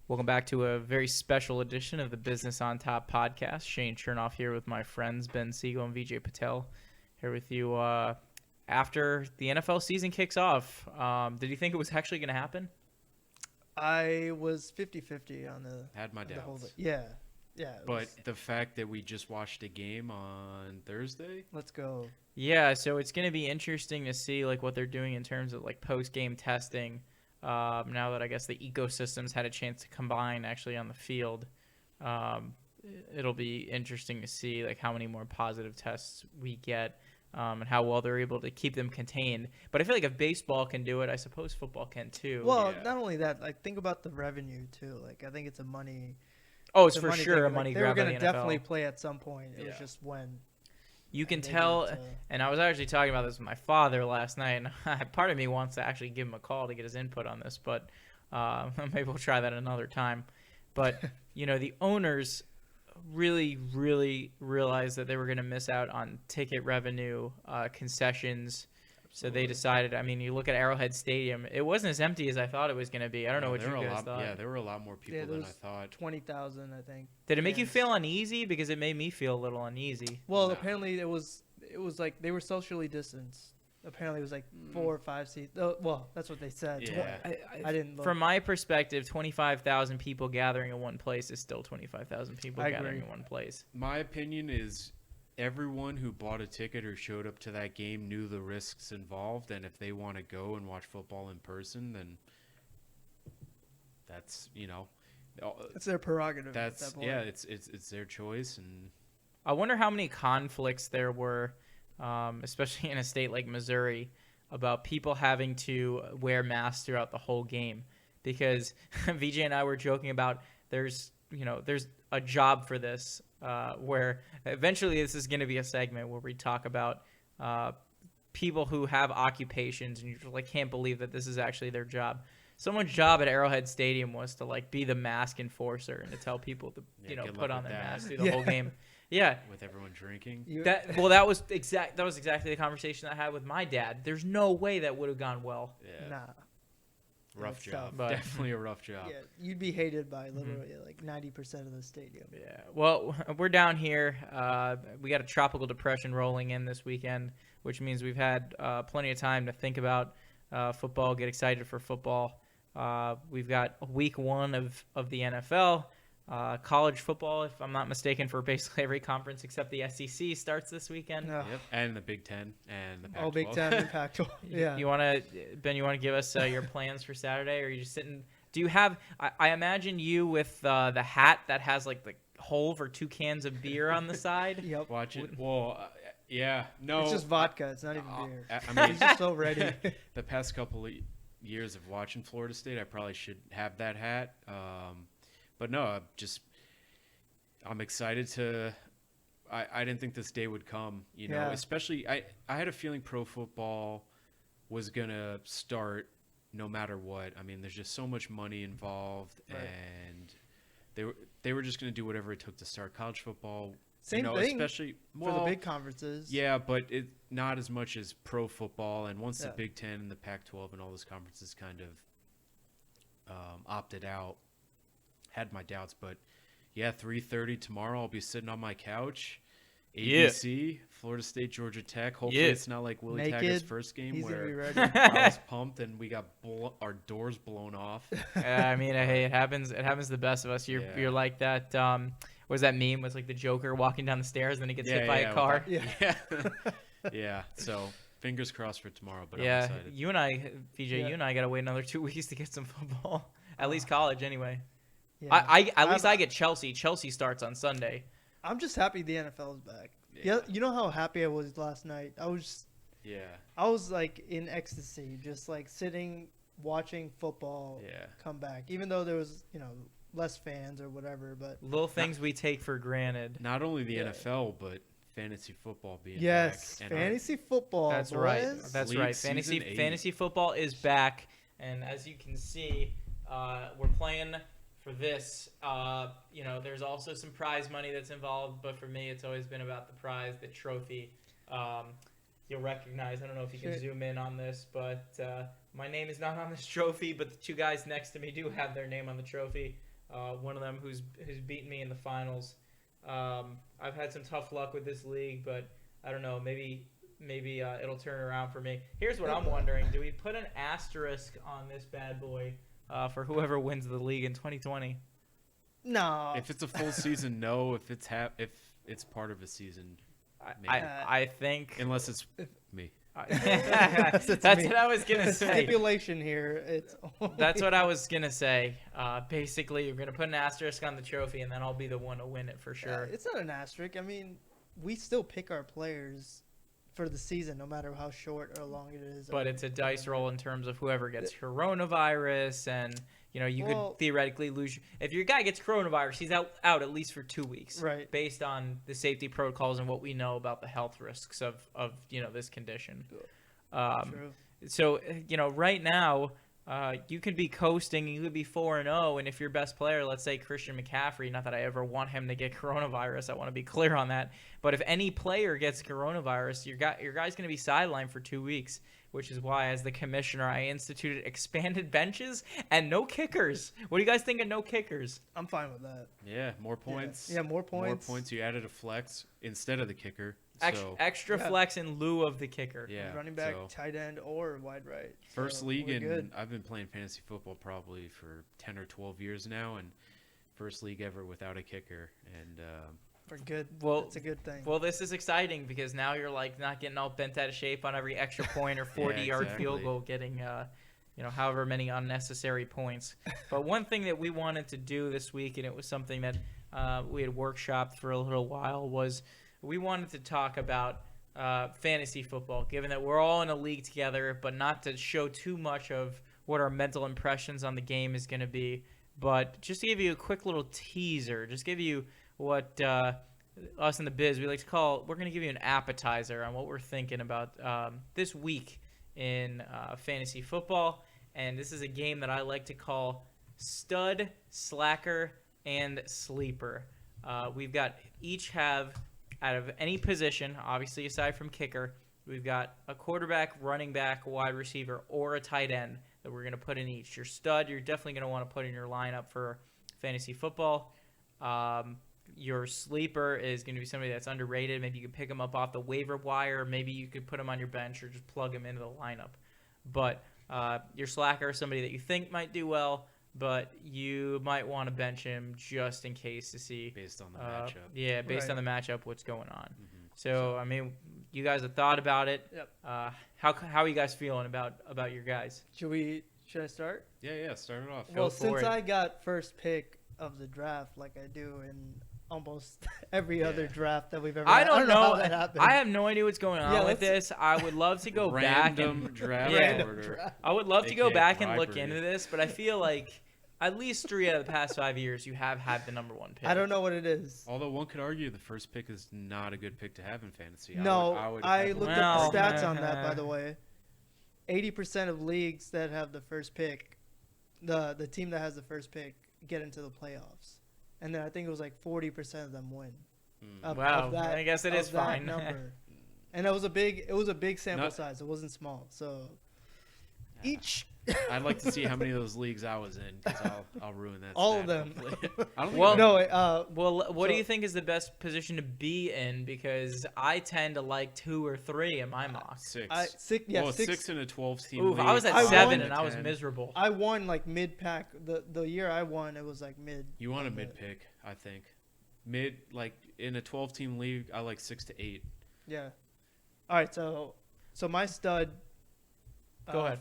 Welcome back to a very special edition of the Business on Top podcast. Shane Chernoff here with my friends Ben Siegel and Vijay Patel. Here with you after the NFL season kicks off. Did you think it was actually going to happen? I was 50-50 on the Had my the whole doubts. Yeah. But the fact that we just watched a game on Thursday, Let's go. Yeah, so it's going to be interesting to see like what they're doing in terms of like post-game testing. Now that I guess the ecosystems had a chance to combine actually on the field, it'll be interesting to see like how many more positive tests we get and how well they're able to keep them contained. But I feel like if baseball can do it, I suppose football can too. Well, Yeah. not only that, like think about the revenue too. Like I think it's a money. Oh, it's a for money sure thing. a Like, money they were grab by gonna the NFL. definitely play at some point. It was Yeah. just when. You can they tell, needed to- and I was actually talking about this with my father last night, and part of me wants to actually give him a call to get his input on this, but maybe we'll try that another time. But, the owners really, really realized that they were going to miss out on ticket revenue, concessions. So they decided, you look at Arrowhead Stadium, it wasn't as empty as I thought it was going to be. I don't know what you guys thought. Yeah, there were a lot more people there than I was thought. 20,000, I think. Did it make you fans. feel uneasy? Because it made me feel a little uneasy. Well, No. apparently it was like they were socially distanced. Apparently it was like 4 or 5 seats. Oh, well, that's what they said. Yeah. I didn't look. From my perspective, 25,000 people gathering in one place is still 25,000 people I gathering agree. in one place. My opinion is everyone who bought a ticket or showed up to that game knew the risks involved, and if they want to go and watch football in person, then that's It's their prerogative. at that's that point. yeah, it's their choice, and I wonder how many conflicts there were, especially in a state like Missouri, about people having to wear masks throughout the whole game. Because VJ and I were joking about there's a job for this, where eventually this is going to be a segment where we talk about people who have occupations and you just like can't believe that this is actually their job. Someone's job at Arrowhead Stadium was to like be the mask enforcer and to tell people to Yeah, good put luck on with their that. mask through the whole game. Yeah. with everyone drinking. That was exactly the conversation I had with my dad. There's no way that would have gone well. Yeah, Nah. rough That's job. tough. But- Definitely a rough job. Yeah, you'd be hated by literally like 90% of the stadium. Yeah. Well, we're down here. We got a tropical depression rolling in this weekend, which means we've had plenty of time to think about football, get excited for football. We've got week 1 of the NFL. College football, if I'm not mistaken, for basically every conference except the SEC starts this weekend. No. Yep, and the Big Ten and the Pac-12. All Big Ten and Pac-12. Yeah. You want to, Ben? You want to give us your plans for Saturday, or are you just sitting? Do you have? I imagine you with the hat that has like the hole for 2 cans of beer on the side. Yep. Watch it. Well, yeah, no. It's just vodka. It's not even beer. I mean, He's just so ready. the past couple of years of watching Florida State, I probably should have that hat. But no, I'm excited to. I didn't think this day would come. Yeah. Especially I had a feeling pro football was gonna start no matter what. I mean, there's just so much money involved, Right. and they were just gonna do whatever it took to start college football. Same thing especially for the big conferences. Yeah, but it not as much as pro football. And once Yeah. the Big Ten and the Pac-12 and all those conferences kind of opted out, had my doubts. But yeah, 3:30 tomorrow. I'll be sitting on my couch. ABC, Florida State, Georgia Tech. Hopefully, Yeah. it's not like Willie Naked. Taggart's first game He's gonna be where ready. I was pumped and we got our doors blown off. Hey, it happens. It happens to the best of us. You're Yeah. you're like that. What was that meme? Was like the Joker walking down the stairs and then he gets hit by a car. Yeah. Yeah. So fingers crossed for tomorrow. But I'm Yeah, excited. you and I, VJ, Yeah. you and I gotta wait another 2 weeks to get some football. At least college, anyway. Yeah. At least I get Chelsea. Chelsea starts on Sunday. I'm just happy the NFL's back. Yeah. You know how happy I was last night? I was like in ecstasy, just like sitting watching football Yeah. come back. Even though there was, less fans or whatever, but Little things we take for granted. Not only the Yeah. NFL, but fantasy football being yes, back. And fantasy football. That's boys. right. That's League right. season 8. Fantasy football is back, and as you can see, we're playing for this. There's also some prize money that's involved, but for me, it's always been about the prize, the trophy. You'll recognize. I don't know if you can Sure. zoom in on this, but my name is not on this trophy, but the 2 guys next to me do have their name on the trophy. one of them who's beaten me in the finals. I've had some tough luck with this league, but I don't know. Maybe it'll turn around for me. Here's what I'm wondering: do we put an asterisk on this bad boy for whoever wins the league in 2020? No. If it's a full season, no. If it's part of a season, maybe. I think Unless it's me. That's what I was gonna say. Stipulation here. That's what I was gonna say. Basically, you're gonna put an asterisk on the trophy, and then I'll be the one to win it for sure. It's not an asterisk. I mean, we still pick our players for the season, no matter how short or long it is. But it's a dice roll in terms of whoever gets coronavirus, and you could theoretically lose. If your guy gets coronavirus, he's out at least for 2 weeks, right? Based on the safety protocols and what we know about the health risks of this condition. True. So right now, you could be coasting, you could be 4-0, and if your best player, let's say Christian McCaffrey, not that I ever want him to get coronavirus, I want to be clear on that, but if any player gets coronavirus, your guy's going to be sidelined for 2 weeks, which is why, as the commissioner, I instituted expanded benches and no kickers. What do you guys think of no kickers? I'm fine with that. Yeah, more points. Yeah, more points. More points. You added a flex instead of the kicker. Extra flex in lieu of the kicker. Yeah, running back, tight end, or wide right. First league, and I've been playing fantasy football probably for 10 or 12 years now, and first league ever without a kicker. And we're good. Well, it's a good thing. Well, this is exciting because now you're not getting all bent out of shape on every extra point or 40-yard field goal, getting however many unnecessary points. But one thing that we wanted to do this week, and it was something that we had workshopped for a little while, was we wanted to talk about fantasy football, given that we're all in a league together, but not to show too much of what our mental impressions on the game is going to be, but just to give you a quick little teaser, just give you what us in the biz, we like to call, we're going to give you an appetizer on what we're thinking about this week in fantasy football. And this is a game that I like to call stud, slacker, and sleeper. We've got each have, out of any position, obviously aside from kicker, we've got a quarterback, running back, wide receiver, or a tight end that we're going to put in each. Your stud, you're definitely going to want to put in your lineup for fantasy football. Your sleeper is going to be somebody that's underrated. Maybe you could pick him up off the waiver wire. Maybe you could put him on your bench or just plug him into the lineup. But your slacker is somebody that you think might do well, but you might want to bench him just in case to see. Based on the matchup. Yeah, based on the matchup, what's going on. Mm-hmm. So, I mean, you guys have thought about it. Yep. How are you guys feeling about your guys? Should I start? Yeah, start it off. Well, since I got first pick of the draft like I do in almost every other draft that we've ever had. I don't know how that happened. I have no idea what's going on with this. I would love to go back and draft order. I would love to go back and look into this, but I feel like at least 3 out of the past 5 years you have had the number 1 pick. I don't know what it is. Although one could argue the first pick is not a good pick to have in fantasy. No, I looked up the stats on that, by the way. 80% of leagues that have the first pick, the team that has the first pick, get into the playoffs. And then I think it was like 40% of them win. Wow, I guess it is fine. Number. And it was a big sample size. It wasn't small. So each. I'd like to see how many of those leagues I was in, because I'll ruin that. All of them. I don't what do you think is the best position to be in? Because I tend to like 2 or 3 in my mock. 6. 6 in a 12-team league. I was at 7 and I was miserable. I won like mid-pack. The year I won, it was like mid. You want a mid-pick, I think. Mid, like in a 12-team league, I like 6 to 8. Yeah. All right, so my stud. Go ahead.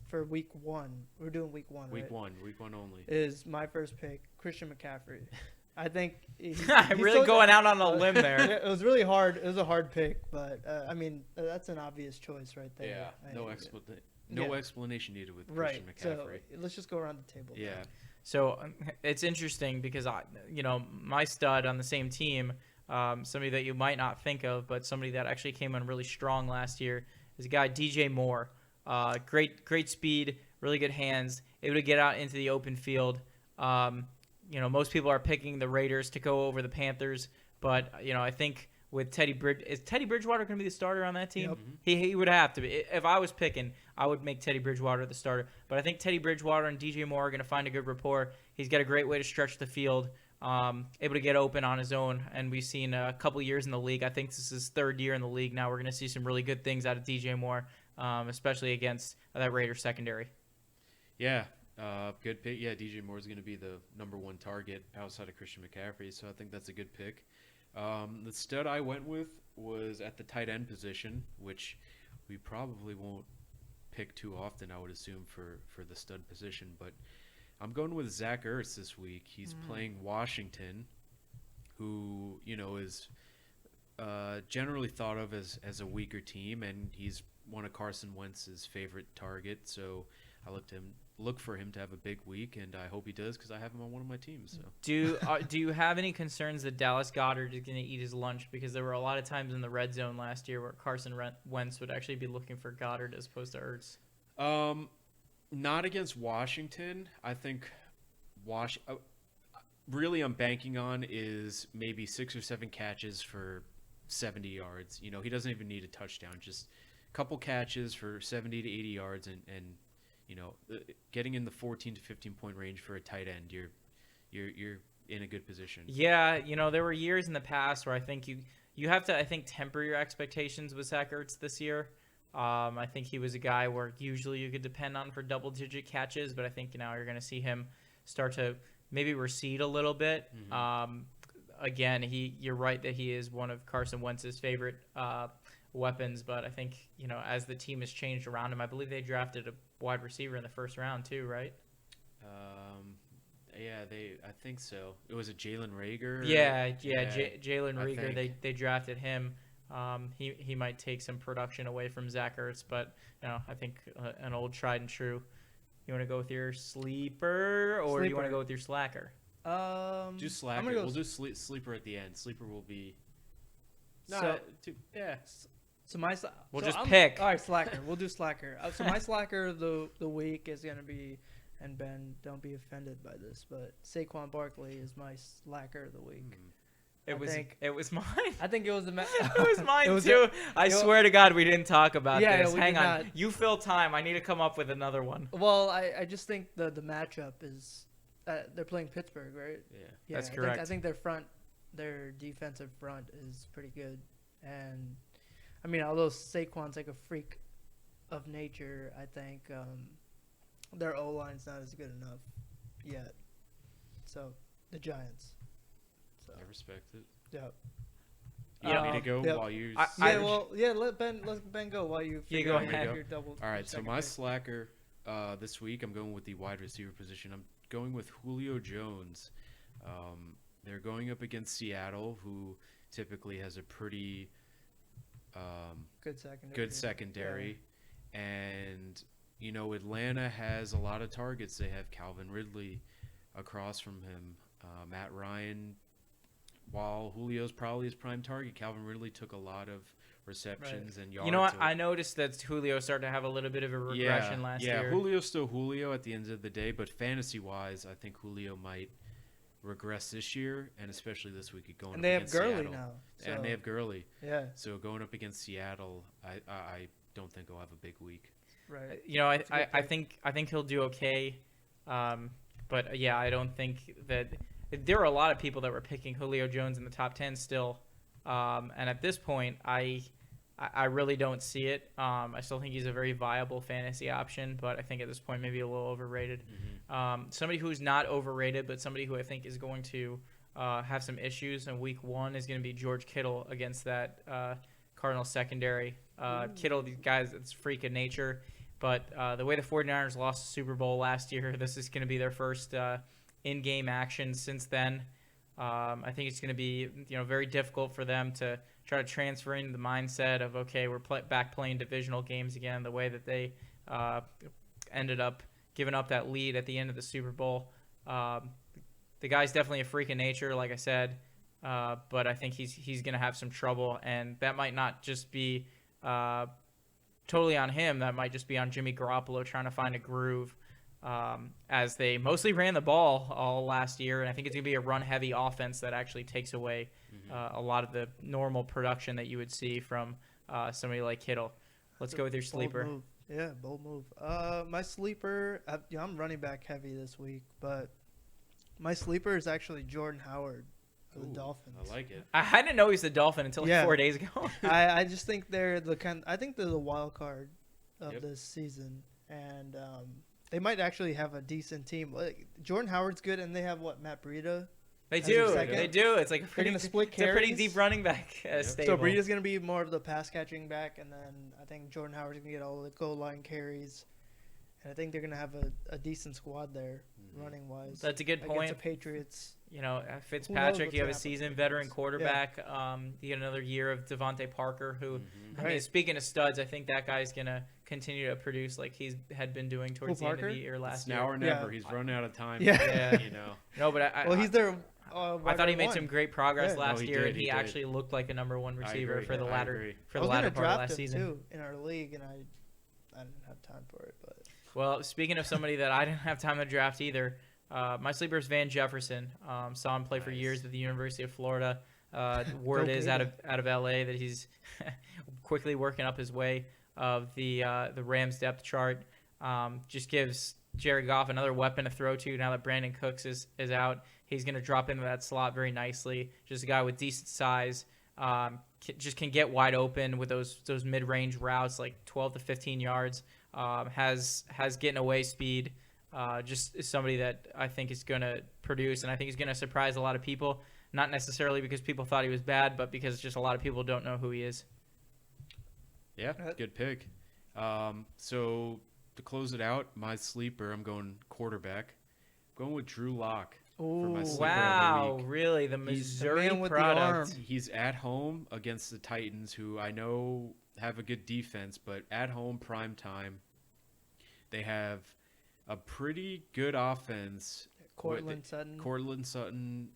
For week 1. We're doing week 1. Week one only. Is my first pick Christian McCaffrey. I think he's really going out on a limb there. It was really hard. It was a hard pick, but I mean that's an obvious choice right there. Yeah. No explanation needed with Christian McCaffrey. So let's just go around the table. Yeah. Then. So it's interesting because my stud on the same team, somebody that you might not think of, but somebody that actually came on really strong last year is a guy DJ Moore. Great speed, really good hands, able to get out into the open field. Most people are picking the Raiders to go over the Panthers, but I think with is Teddy Bridgewater going to be the starter on that team? Yep. He would have to be. If I was picking, I would make Teddy Bridgewater the starter. But I think Teddy Bridgewater and DJ Moore are going to find a good rapport. He's got a great way to stretch the field, able to get open on his own. And we've seen a couple years in the league. I think this is his third year in the league now. We're going to see some really good things out of DJ Moore, especially against that Raiders secondary. Yeah, good pick. Yeah, DJ Moore is going to be the number one target outside of Christian McCaffrey, so I think that's a good pick. The stud I went with was at the tight end position, which we probably won't pick too often, I would assume, for the stud position. But I'm going with Zach Ertz this week. He's playing Washington, who, is generally thought of as a weaker team, and he's one of Carson Wentz's favorite target. So I look for him to have a big week, and I hope he does because I have him on one of my teams. So. Do you have any concerns that Dallas Goedert is going to eat his lunch? Because there were a lot of times in the red zone last year where Carson Wentz would actually be looking for Goddard as opposed to Ertz. Not against Washington. I think really I'm banking on is maybe 6 or 7 catches for 70 yards. He doesn't even need a touchdown, just a couple catches for 70 to 80 yards, and getting in the 14 to 15 point range for a tight end, you're in a good position. Yeah, there were years in the past where I think you have to temper your expectations with Zach Ertz this year. I think he was a guy where usually you could depend on for double-digit catches, but I think you're going to see him start to maybe recede a little bit. Mm-hmm. Again, you're right that he is one of Carson Wentz's favorite weapons, but I think as the team has changed around him, I believe they drafted a wide receiver in the first round too, right? Yeah, I think so. It was a Jalen Reagor. Yeah, Jalen Reagor. They drafted him. He might take some production away from Zach Ertz, but I think an old tried and true. You want to go with your sleeper, or do you want to go with your slacker? Do slacker. We'll do sleeper at the end. Sleeper will be. Yeah. So my pick. All right, slacker. We'll do slacker. So my slacker of the week is gonna be, and Ben, don't be offended by this, but Saquon Barkley is my slacker of the week. It was mine. I think it was the. It was mine too. I swear to God, we didn't talk about this. Hang on, not. You fill time. I need to come up with another one. Well, I just think the matchup is they're playing Pittsburgh, right? Yeah, that's correct. I think their defensive front is pretty good, and I mean, although Saquon's like a freak of nature, I think their O-line's not as good enough yet. So the Giants. So. I respect it. Yep. You want me to go while you? Let Ben go while you. Go ahead. Your double. All right. So my slacker this week, I'm going with the wide receiver position. I'm going with Julio Jones. They're going up against Seattle, who typically has a pretty good secondary. Yeah. And Atlanta has a lot of targets. They have Calvin Ridley across from him, Matt Ryan. While Julio's probably his prime target, Calvin Ridley took a lot of receptions and yards. You know what? I noticed that Julio started to have a little bit of a regression last year. Yeah, Julio's still Julio at the end of the day, but fantasy-wise, I think Julio might regress this year, and especially this week going up against Seattle. And they have Gurley now. So. And they have Gurley. Yeah. So going up against Seattle, I don't think he'll have a big week. Right. I think he'll do okay, but yeah, I don't think that. There are a lot of people that were picking Julio Jones in the top 10 still, and at this point, I really don't see it. I still think he's a very viable fantasy option, but I think at this point maybe a little overrated. Mm-hmm. Somebody who's not overrated, but somebody who I think is going to have some issues in week 1 is going to be George Kittle against that Cardinals secondary. Kittle, these guys, it's a freak of nature, but the way the 49ers lost the Super Bowl last year, this is going to be their first in-game action since then. I think it's going to be very difficult for them to try to transfer into the mindset of, okay, we're back playing divisional games again, the way that they ended up giving up that lead at the end of the Super Bowl. The guy's definitely a freak of nature, like I said, but I think he's going to have some trouble, and that might not just be totally on him. That might just be on Jimmy Garoppolo trying to find a groove. As they mostly ran the ball all last year, and I think it's going to be a run-heavy offense that actually takes away a lot of the normal production that you would see from somebody like Kittle. Let's go with your sleeper. Bold move. Yeah, bold move. My sleeper, I'm running back heavy this week, but My sleeper is actually Jordan Howard for the Ooh, Dolphins. I like it. I didn't know he was the Dolphin until like Yeah. 4 days ago. I just think they're the wild card of Yep. this season, and they might actually have a decent team. Like, Jordan Howard's good, and they have Matt Breida. They As do. your second? They do. It's like a They're pretty, gonna split it's a pretty carries. deep running back Yep. stable. So Breida's gonna be more of the pass catching back, and then I think Jordan Howard's gonna get all the goal line carries, and I think they're gonna have a decent squad there, running wise. That's a good Against point. the Patriots. You know, what's Fitzpatrick, you have gonna a happen seasoned with the veteran Patriots. quarterback. You get another year of Devontae Parker, who, I mean, Right. speaking of studs, I think that guy's going to continue to produce like he's had been doing towards the end of Parker? the year last It's year. now or never. Yeah. He's running out of time. Yeah. Yeah. You know. No, but I, Well, he's their. I thought he made some great progress Yeah. last No, he year, did, and he he did. actually looked like a number one receiver agree. for the I latter agree. for I the was latter gonna part of draft last him season. too in our league, and I didn't have time for it, but. Well, speaking of somebody that I didn't have time to draft either, my sleeper is Van Jefferson. Saw him play for Nice. years at the University of Florida. Word is out of LA that he's quickly working up his way of the Rams depth chart. Just gives Jared Goff another weapon to throw to now that Brandon Cooks is out. He's going to drop into that slot very nicely. Just a guy with decent size. Just can get wide open with those mid-range routes, like 12 to 15 yards. Has getting away speed. Just is somebody that I think is going to produce, and I think he's going to surprise a lot of people. Not necessarily because people thought he was bad, but because just a lot of people don't know who he is. Yeah, good pick. So to close it out, my sleeper, I'm going quarterback. I'm going with Drew Lock for my Ooh. sleeper Wow, of the week. really? The He's the Missouri man with the product. arm. He's at home against the Titans, who I know have a good defense, but at home, prime time, they have a pretty good offense. Cortland Sutton. Cortland Sutton,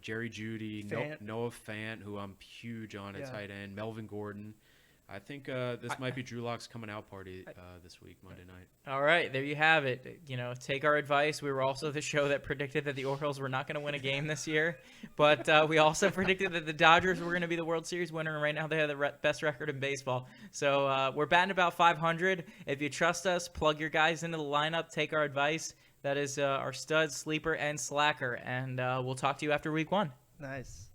Jerry Jeudy, Fant. Noah Fant, who I'm huge on at Yeah. tight end, Melvin Gordon. I think this might be Drew Lock's coming out party this week, Monday night. All right, there you have it. You know, take our advice. We were also the show that predicted that the Orioles were not going to win a game this year, but we also predicted that the Dodgers were going to be the World Series winner, and right now they have the best record in baseball. So we're batting about 500. If you trust us, plug your guys into the lineup. Take our advice. That is our stud, sleeper, and slacker, and we'll talk to you after week 1. Nice.